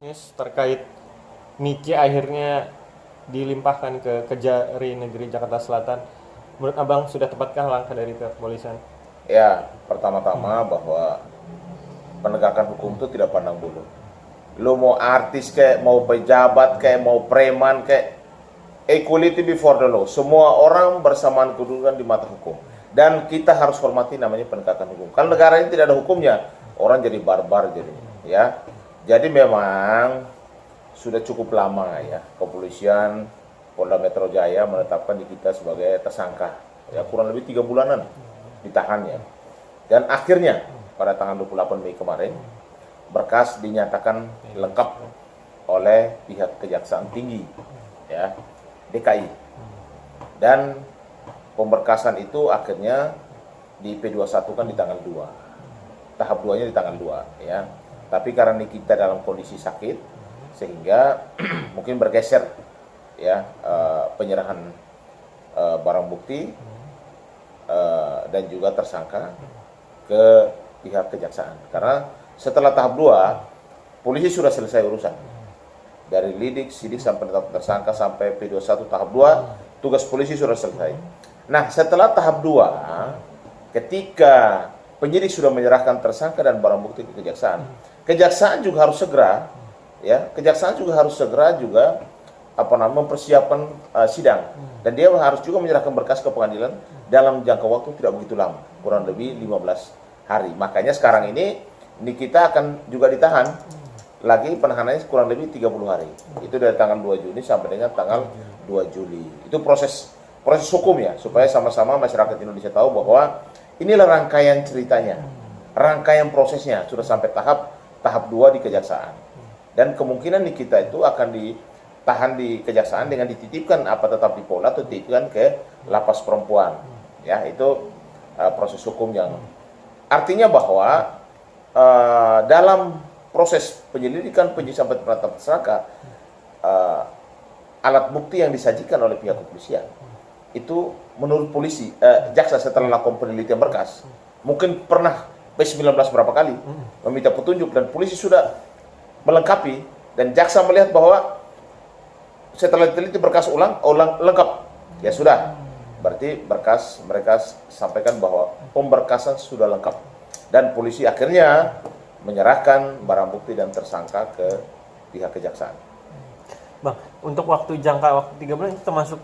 Terkait Niki akhirnya dilimpahkan ke Kejari Negeri Jakarta Selatan. Menurut Abang sudah tepatkah langkah dari pihak kepolisian? Ya, pertama-tama bahwa penegakan hukum itu tidak pandang bulu. Lu mau artis kayak, mau pejabat kayak, mau preman kayak, equality before the law. Semua orang bersamaan kedudukan di mata hukum. Dan kita harus hormati namanya penegakan hukum. Kalau negara ini tidak ada hukumnya, orang jadi barbar jadi, ya. Jadi memang sudah cukup lama ya kepolisian Polda Metro Jaya menetapkan di kita sebagai tersangka. Ya kurang lebih 3 bulanan ditahannya. Dan akhirnya pada tanggal 28 Mei kemarin berkas dinyatakan lengkap oleh pihak Kejaksaan Tinggi ya DKI. Dan pemberkasan itu akhirnya di P21 kan di tanggal 2. Tahap 2-nya di tanggal 2 ya. Tapi karena kita dalam kondisi sakit sehingga mungkin bergeser ya penyerahan barang bukti dan juga tersangka ke pihak kejaksaan. Karena setelah tahap 2 polisi sudah selesai urusan. Dari lidik, sidik sampai tersangka sampai P21 tahap 2 tugas polisi sudah selesai. Nah, setelah tahap 2 ketika penyidik sudah menyerahkan tersangka dan barang bukti ke kejaksaan, kejaksaan juga harus segera ya, kejaksaan juga harus segera juga mempersiapkan sidang, dan dia harus juga menyerahkan berkas ke pengadilan dalam jangka waktu tidak begitu lama, kurang lebih 15 hari. Makanya sekarang ini kita akan juga ditahan lagi, penahanannya kurang lebih 30 hari. Itu dari tanggal 2 Juni sampai dengan tanggal 2 Juli. Itu proses hukum ya, supaya sama-sama masyarakat Indonesia tahu bahwa inilah rangkaian ceritanya, rangkaian prosesnya sudah sampai tahap 2 di kejaksaan. Dan kemungkinan kita itu akan ditahan di kejaksaan dengan dititipkan tetap di Polda atau dititipkan ke lapas perempuan. Ya, itu proses hukum yang artinya bahwa dalam proses penyelidikan sampai penetapan tersangka, alat bukti yang disajikan oleh pihak kepolisian itu menurut polisi, jaksa setelah melakukan penelitian berkas mungkin pernah P19 berapa kali meminta petunjuk dan polisi sudah melengkapi, dan jaksa melihat bahwa setelah diteliti berkas ulang lengkap, ya sudah, berarti berkas mereka sampaikan bahwa pemberkasan sudah lengkap, dan polisi akhirnya menyerahkan barang bukti dan tersangka ke pihak kejaksaan. Bang, untuk jangka waktu 3 bulan itu termasuk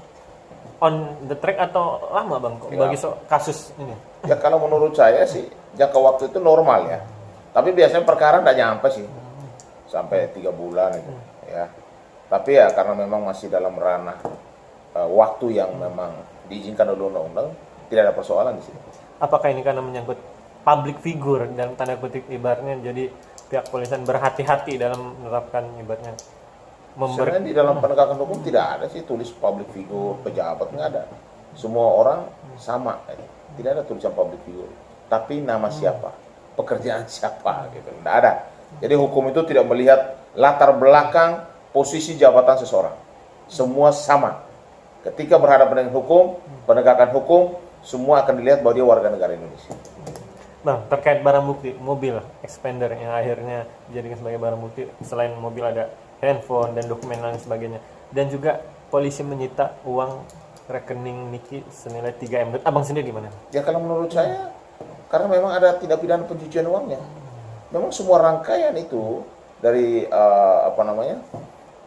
on the track atau lama Bang Ya. bagi kasus ini? Ya kalau menurut saya sih jangka waktu itu normal ya, tapi biasanya perkara tidak nyampe sih sampai 3 bulan itu ya. Tapi ya karena memang masih dalam ranah waktu yang memang diizinkan oleh undang-undang, tidak ada persoalan di sini. Apakah ini karena menyangkut public figure dalam tanda kutip ibaratnya, jadi pihak kepolisian berhati-hati dalam menerapkan ibaratnya Sebenarnya di dalam penegakan hukum tidak ada sih tulis public figure, pejabat, nggak ada. Semua orang sama, tidak ada tulisan public figure. Tapi nama siapa, pekerjaan siapa, gitu, nggak ada. Jadi hukum itu tidak melihat latar belakang posisi jabatan seseorang. Semua sama. Ketika berhadapan dengan hukum, penegakan hukum, semua akan dilihat bahwa dia warga negara Indonesia. Bang, terkait barang bukti, mobil expander yang akhirnya dijadikan sebagai barang bukti, selain mobil ada handphone dan dokumen lain sebagainya, dan juga polisi menyita uang rekening Niki senilai 3M. Abang sendiri gimana? Ya kalau menurut saya, karena memang ada tindak pidana pencucian uangnya. Memang semua rangkaian itu dari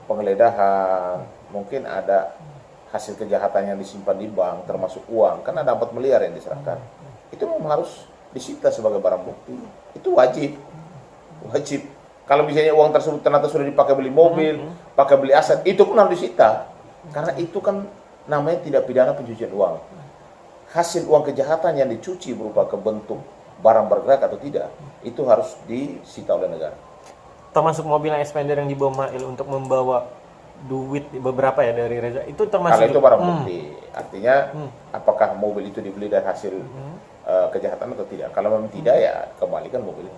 penggeledahan, mungkin ada hasil kejahatan yang disimpan di bank, termasuk uang, kan ada 4 miliar yang diserahkan. Itu memang harus disita sebagai barang bukti. Itu wajib. Kalau misalnya uang tersebut ternyata sudah dipakai beli mobil, pakai beli aset, itu pun harus disita. Karena itu kan namanya tindak pidana pencucian uang. Hasil uang kejahatan yang dicuci berupa bentuk barang bergerak atau tidak, itu harus disita oleh negara. Termasuk mobil yang expander yang dibawa Mail untuk membawa duit beberapa ya dari Reza, itu termasuk. Kalau itu barang bukti, artinya apakah mobil itu dibeli dari hasil kejahatan atau tidak. Kalau memang tidak, ya kembalikan mobilnya.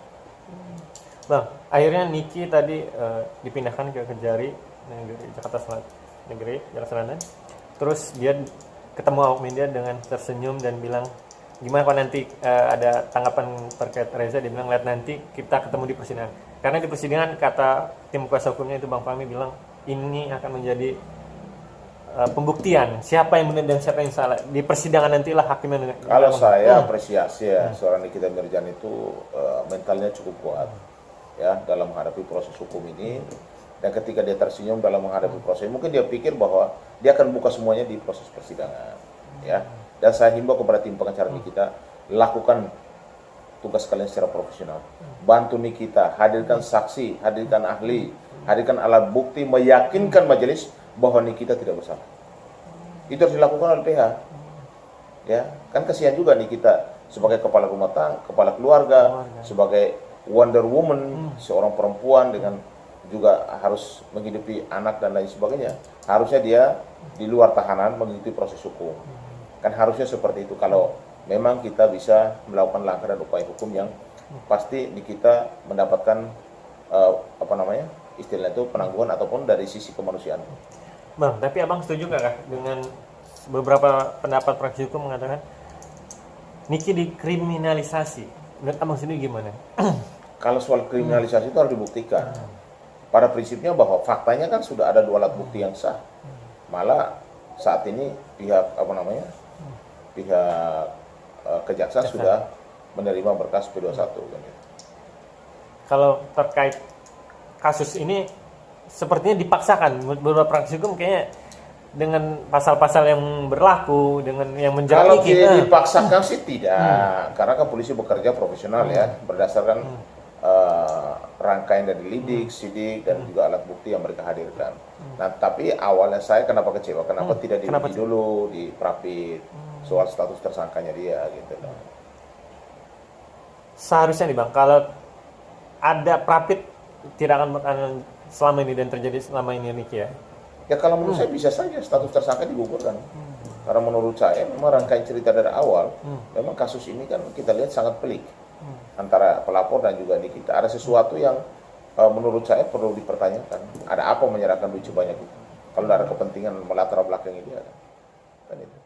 Bang, akhirnya Niki tadi dipindahkan ke Kejari Negeri Jakarta Selatan. Terus dia ketemu awak media dengan tersenyum dan bilang gimana kalau nanti ada tanggapan terkait Reza, dia bilang lihat nanti kita ketemu di persidangan. Karena di persidangan kata tim kuasa hukumnya itu Bang Fahmi bilang ini akan menjadi pembuktian siapa yang benar dan siapa yang salah. Di persidangan nantilah hakim yang Kalau saya apresiasi ya seorang Nikita Mirjani itu mentalnya cukup kuat ya dalam menghadapi proses hukum ini, dan ketika dia tersenyum dalam menghadapi proses, mungkin dia pikir bahwa dia akan buka semuanya di proses persidangan ya. Dan saya himbau kepada tim pengacara Nikita, lakukan tugas kalian secara profesional, bantu Nikita, hadirkan saksi, hadirkan ahli, hadirkan alat bukti, meyakinkan majelis bahwa Nikita tidak bersalah. Itu harus dilakukan oleh PH. Ya, kan kasihan juga Nikita sebagai kepala rumah tangga, kepala keluarga, sebagai Wonder Woman, seorang perempuan dengan juga harus menghidupi anak dan lain sebagainya. Harusnya dia di luar tahanan mengikuti proses hukum. Kan harusnya seperti itu. Kalau memang kita bisa melakukan langkah dan upaya hukum yang pasti Nikita mendapatkan istilahnya itu penangguhan ataupun dari sisi kemanusiaan. Bang, tapi abang setuju nggak kah dengan beberapa pendapat praksi hukum mengatakan Niki dikriminalisasi? Menurut abang sendiri gimana? Kalau soal kriminalisasi itu harus dibuktikan. Pada prinsipnya bahwa faktanya kan sudah ada 2 alat bukti yang sah. Malah saat ini pihak kejaksaan sudah menerima berkas P21. Kalau terkait kasus ini sepertinya dipaksakan beberapa praksi hukum kayaknya dengan pasal-pasal yang berlaku dengan yang menjerat. Kalau dipaksakan sih tidak, karena kan polisi bekerja profesional ya berdasarkan rangkaian dari lidik, sidik dan juga alat bukti yang mereka hadirkan. Nah, tapi awalnya saya kenapa kecewa? Kenapa tidak diuji dulu di Prapit soal status tersangkanya dia gitu. Seharusnya nih Bang, kalau ada Prapit tidak akan selama ini dan terjadi selama ini Niki ya. Ya kalau menurut saya bisa saja status tersangka digugurkan. Karena menurut saya memang rangkaian cerita dari awal, memang kasus ini kan kita lihat sangat pelik. Antara pelapor dan juga Nikita. Ada sesuatu yang menurut saya perlu dipertanyakan. Ada apa menyerahkan duit sebanyak itu? Kalau ada kepentingan melatar belakangi dia. Kan itu.